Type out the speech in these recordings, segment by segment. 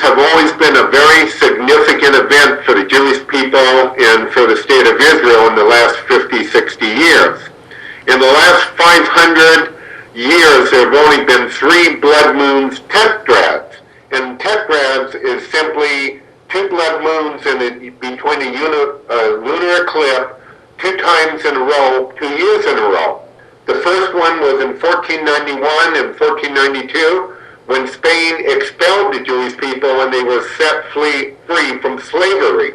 have always been a very significant event for the Jewish people and for the state of Israel in the last 50, 60 years. In the last 500 years, there have only been 3 blood moons tetrads. And tetrads is simply 2 blood moons between a lunar eclipse 2 times in a row, 2 years in a row. The first one was in 1491 and 1492, when Spain expelled the Jewish people and they were set free from slavery.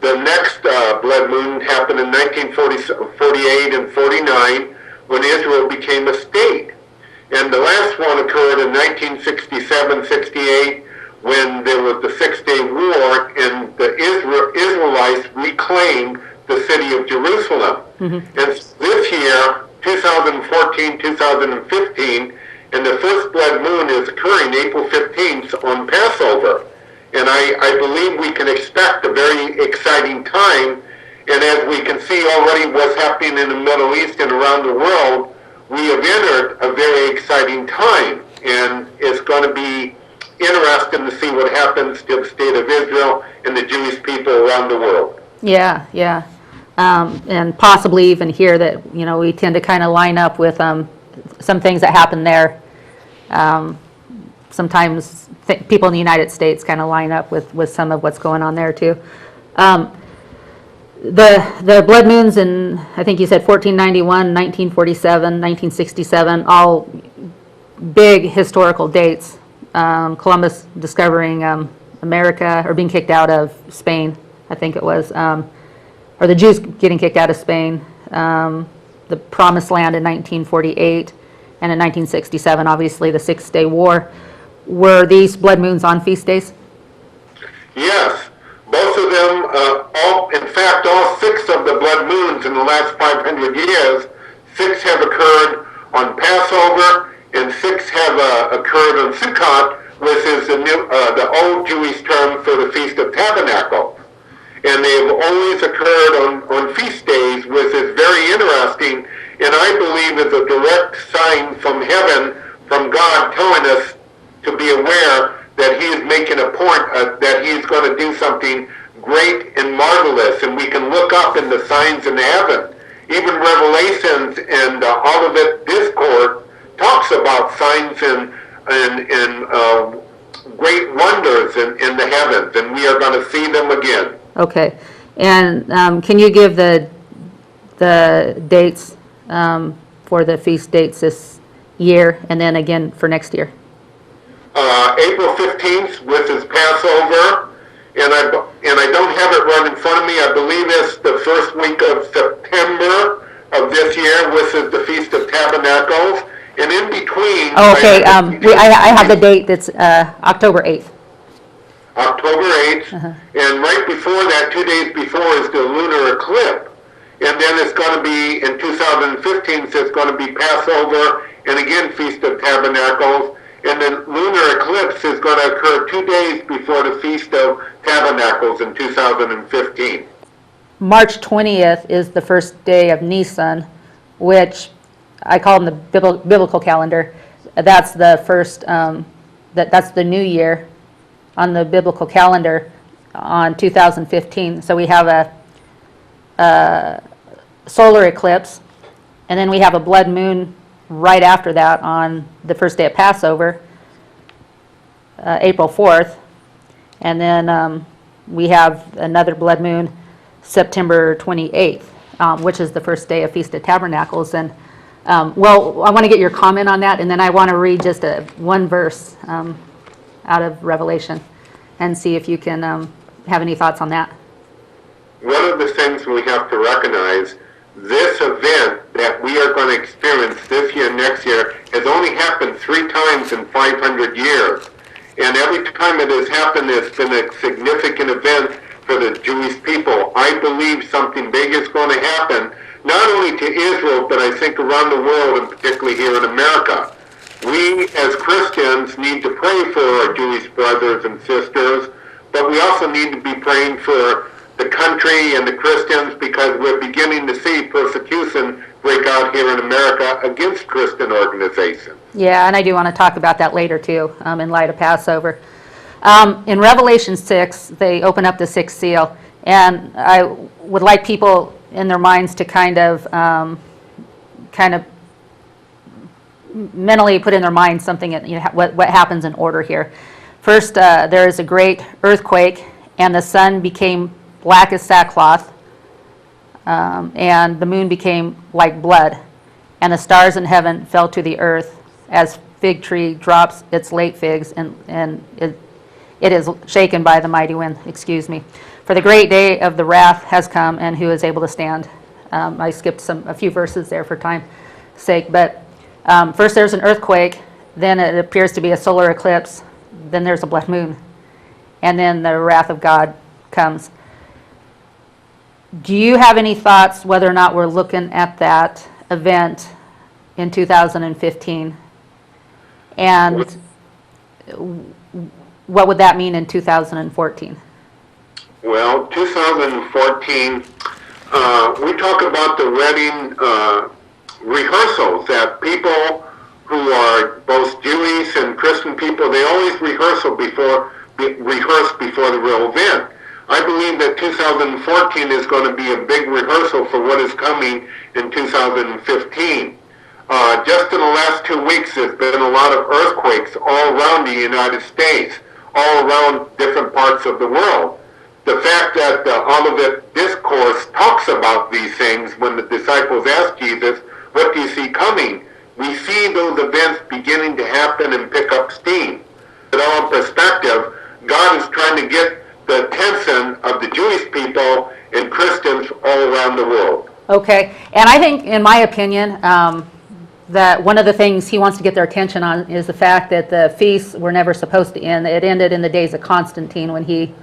The next blood moon happened in 1948 and 49, when Israel became a state. And the last one occurred in 1967-68, when there was the Six-Day War and the Israelites reclaimed the city of Jerusalem. Mm-hmm. And this year, 2014, 2015, and the first blood moon is occurring April 15th on Passover. And I believe we can expect a very exciting time. And as we can see already what's happening in the Middle East and around the world, we have entered a very exciting time. And it's going to be interesting to see what happens to the state of Israel and the Jewish people around the world. Yeah, yeah. And possibly even here that, we tend to kind of line up with some things that happen there. Sometimes people in the United States kind of line up with some of what's going on there too. The blood moons in, I think you said 1491, 1947, 1967, all big historical dates. Columbus discovering America, or being kicked out of Spain, I think it was, or the Jews getting kicked out of Spain, the Promised Land in 1948, and in 1967, obviously, the Six-Day War. Were these blood moons on feast days? Yes, both of them, in fact, all 6 of the blood moons in the last 500 years, 6 have occurred on Passover, and 6 have occurred on Sukkot, which is the old Jewish term for the Feast of Tabernacles. And they have always occurred on feast days, which is very interesting, and I believe is a direct sign from heaven, from God, telling us to be aware that He is making a point, that He is going to do something great and marvelous, and we can look up in the signs in heaven. Even Revelations and Olivet Discourse talks about signs and great wonders in the heavens, and we are going to see them again. Okay, and can you give the dates for the feast dates this year, and then again for next year? April 15th, which is Passover, and I don't have it right in front of me. I believe it's the first week of September of this year, which is the Feast of Tabernacles, and in between... Oh, okay, I have the date. That's October 8th. October 8th, and right before that, 2 days before, is the lunar eclipse. And then it's going to be, in 2015, so it's going to be Passover, and again, Feast of Tabernacles. And the lunar eclipse is going to occur 2 days before the Feast of Tabernacles in 2015. March 20th is the first day of Nisan, which I call in the biblical calendar. That's the first, that's the new year on the biblical calendar on 2015. So we have a solar eclipse, and then we have a blood moon right after that on the first day of Passover, April 4th, and then we have another blood moon September 28th, which is the first day of Feast of Tabernacles. And well, I want to get your comment on that, and then I want to read just one verse out of Revelation and see if you can have any thoughts on that. One of the things we have to recognize, this event that we are going to experience this year, next year, has only happened 3 times in 500 years. And every time it has happened, it's been a significant event for the Jewish people. I believe something big is going to happen, not only to Israel, but I think around the world, and particularly here in America. We, as Christians, need to pray for our Jewish brothers and sisters, but we also need to be praying for the country and the Christians, because we're beginning to see persecution break out here in America against Christian organizations. Yeah, and I do want to talk about that later too, in light of Passover. In Revelation 6, they open up the sixth seal, and I would like people in their minds to kind of mentally put in their mind something, what happens in order here. First, there is a great earthquake, and the sun became black as sackcloth, and the moon became like blood, and the stars in heaven fell to the earth as fig tree drops its late figs, and it is shaken by the mighty wind. Excuse me. For the great day of the wrath has come, and who is able to stand? I skipped a few verses there for time's sake, but first there's an earthquake, then it appears to be a solar eclipse, then there's a blood moon, and then the wrath of God comes. Do you have any thoughts whether or not we're looking at that event in 2015? And what would that mean in 2014? Well, 2014, we talk about the wedding rehearsals that people who are both Jewish and Christian people, they always rehearse before the real event. I believe that 2014 is going to be a big rehearsal for what is coming in 2015. Just in the last 2 weeks, there's been a lot of earthquakes all around the United States, all around different parts of the world. The fact that the Olivet Discourse talks about these things when the disciples asked Jesus, what do you see coming? We see those events beginning to happen and pick up steam. In all perspective, God is trying to get the attention of the Jewish people and Christians all around the world. Okay, and I think, in my opinion, that one of the things he wants to get their attention on is the fact that the feasts were never supposed to end. It ended in the days of Constantine when he,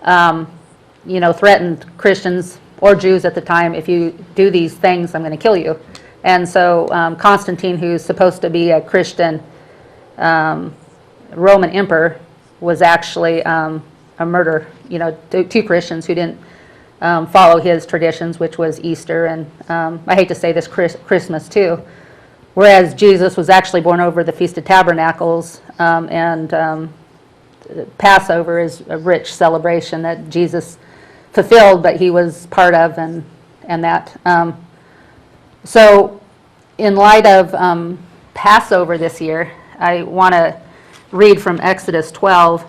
threatened Christians or Jews at the time, if you do these things, I'm going to kill you. And so Constantine, who's supposed to be a Christian Roman emperor, was actually a murderer, two Christians who didn't follow his traditions, which was Easter, and I hate to say this, Christmas too. Whereas Jesus was actually born over the Feast of Tabernacles, and Passover is a rich celebration that Jesus fulfilled, but he was part of, and that. So in light of Passover this year, I want to read from Exodus 12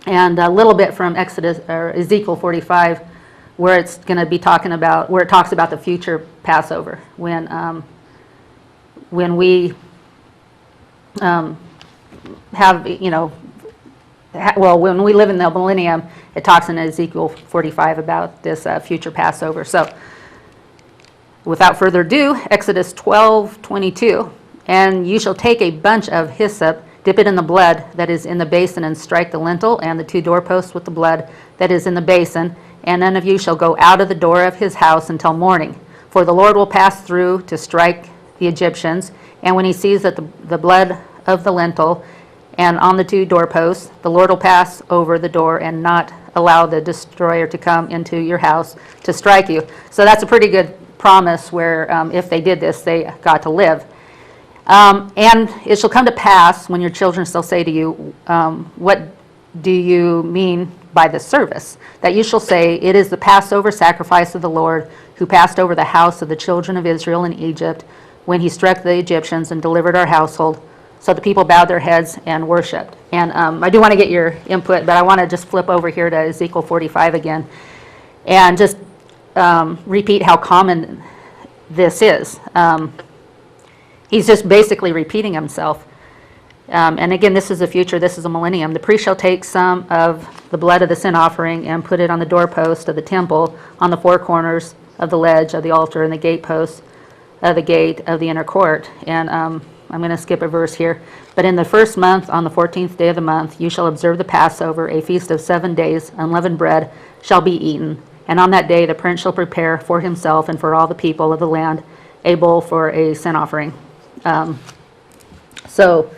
and a little bit from Ezekiel 45, where it's going to be talking about, where it talks about the future Passover, when we have, when we live in the millennium, it talks in Ezekiel 45 about this future Passover. So without further ado, Exodus 12:22, and you shall take a bunch of hyssop, dip it in the blood that is in the basin, and strike the lintel and the 2 doorposts with the blood that is in the basin, and none of you shall go out of the door of his house until morning. For the Lord will pass through to strike the Egyptians, and when he sees that the blood of the lintel and on the 2 doorposts, the Lord will pass over the door and not allow the destroyer to come into your house to strike you. So that's a pretty good promise where if they did this, they got to live. And it shall come to pass when your children shall say to you, what do you mean by this service? That you shall say, it is the Passover sacrifice of the Lord, who passed over the house of the children of Israel in Egypt, when he struck the Egyptians and delivered our household. So the people bowed their heads and worshipped. And I do want to get your input, but I want to just flip over here to Ezekiel 45 again and just repeat how common this is. He's just basically repeating himself. And again, this is the future, this is a millennium. The priest shall take some of the blood of the sin offering and put it on the doorpost of the temple, on the 4 corners of the ledge of the altar, and the gateposts of the gate of the inner court. And I'm going to skip a verse here. But in the 1st month, on the 14th day of the month, you shall observe the Passover, a feast of 7 days. Unleavened bread shall be eaten. And on that day the prince shall prepare for himself and for all the people of the land a bull for a sin offering. So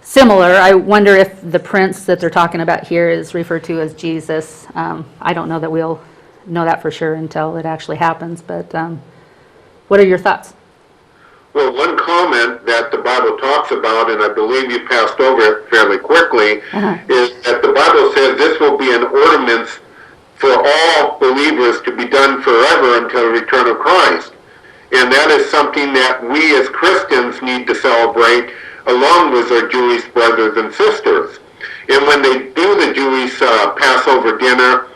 similar, I wonder if the prince that they're talking about here is referred to as Jesus. I don't know that we'll know that for sure until it actually happens, but what are your thoughts? Well, one comment that the Bible talks about, and I believe you passed over it fairly quickly, is that the Bible says this will be an ordinance for all believers to be done forever until the return of Christ. And that is something that we as Christians need to celebrate along with our Jewish brothers and sisters. And when they do the Jewish Passover dinner,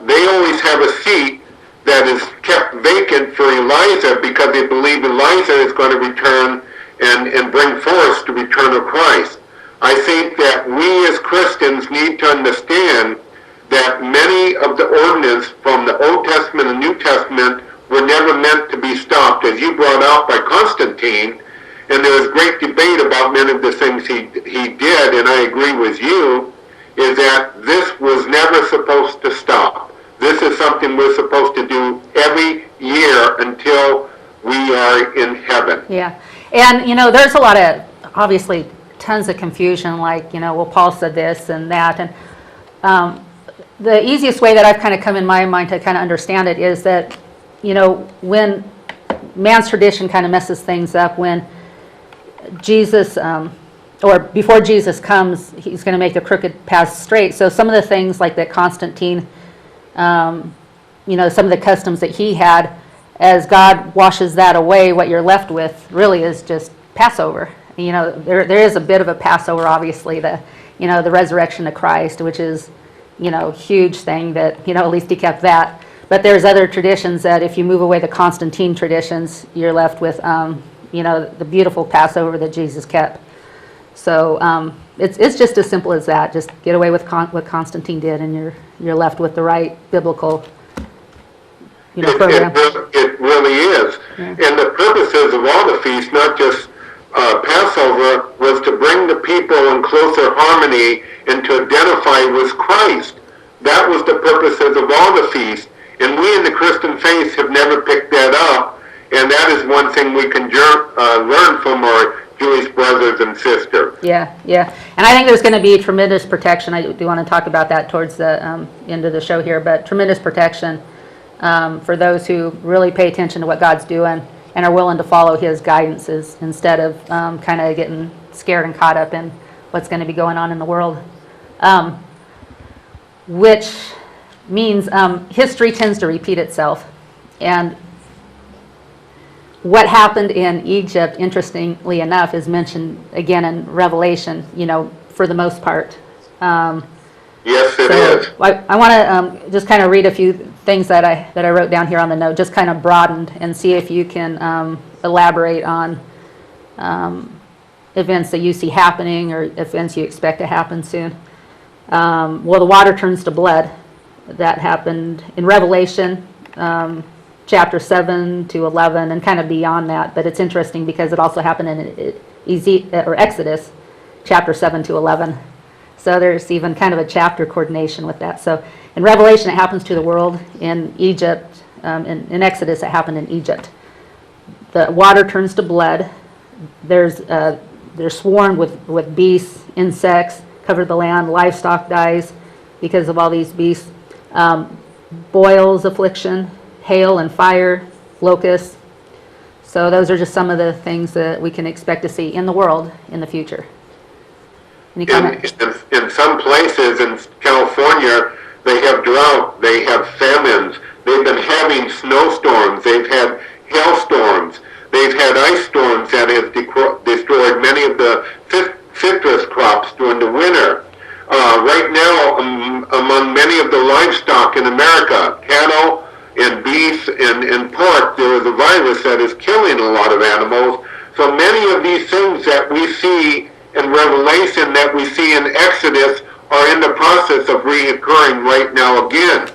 they always have a seat that is kept vacant for Elijah because they believe Elijah is going to return and bring forth the return of Christ. I think that we as Christians need to understand that many of the ordinances from the Old Testament and New Testament were never meant to be stopped, as you brought out by Constantine. And there was great debate about many of the things he did, and I agree with you, is that this was never supposed to stop. This is something we're supposed to do every year until we are in heaven. Yeah. And, there's a lot of, obviously, tons of confusion, like, well, Paul said this and that. And the easiest way that I've kind of come in my mind to kind of understand it is that, when man's tradition kind of messes things up, when Jesus, or before Jesus comes, he's going to make the crooked path straight. So some of the things like that Constantine, some of the customs that he had, as God washes that away, what you're left with really is just Passover. There is a bit of a Passover, obviously, the resurrection of Christ, which is, huge thing that, at least he kept that. But there's other traditions that if you move away the Constantine traditions, you're left with, the beautiful Passover that Jesus kept. So it's just as simple as that. Just get away with what Constantine did, and you're left with the right biblical, program. It really is. Yeah. And the purposes of all the feasts, not just Passover, was to bring the people in closer harmony and to identify with Christ. That was the purposes of all the feasts. And we in the Christian faith have never picked that up. And that is one thing we can learn from our Jewish brothers and sisters. Yeah. And I think there's going to be tremendous protection. I do want to talk about that towards the end of the show here, but tremendous protection for those who really pay attention to what God's doing and are willing to follow his guidances instead of kind of getting scared and caught up in what's going to be going on in the world. Which means history tends to repeat itself. And what happened in Egypt, interestingly enough, is mentioned again in Revelation, for the most part. Yes, it is. I want to just kind of read a few things that I wrote down here on the note, just kind of broadened, and see if you can elaborate on events that you see happening or events you expect to happen soon. Well, the water turns to blood. That happened in Revelation, chapter 7 to 11, and kind of beyond that. But it's interesting because it also happened in Exodus, chapter 7 to 11. So there's even kind of a chapter coordination with that. So in Revelation, it happens to the world. In Egypt, in Exodus, it happened in Egypt. The water turns to blood. They're swarmed with beasts, insects, cover the land, livestock dies because of all these beasts. Boils, affliction, hail and fire, locusts. So those are just some of the things that we can expect to see in the world in the future. Any comment? In some places in California, they have drought, they have famines, they've been having snowstorms, they've had hailstorms, they've had ice storms that have destroyed many of the citrus crops during the winter. Right now, among many of the livestock in America, cattle and beef and pork, there is a virus that is killing a lot of animals. So many of these things that we see in Revelation, that we see in Exodus, are in the process of reoccurring right now again.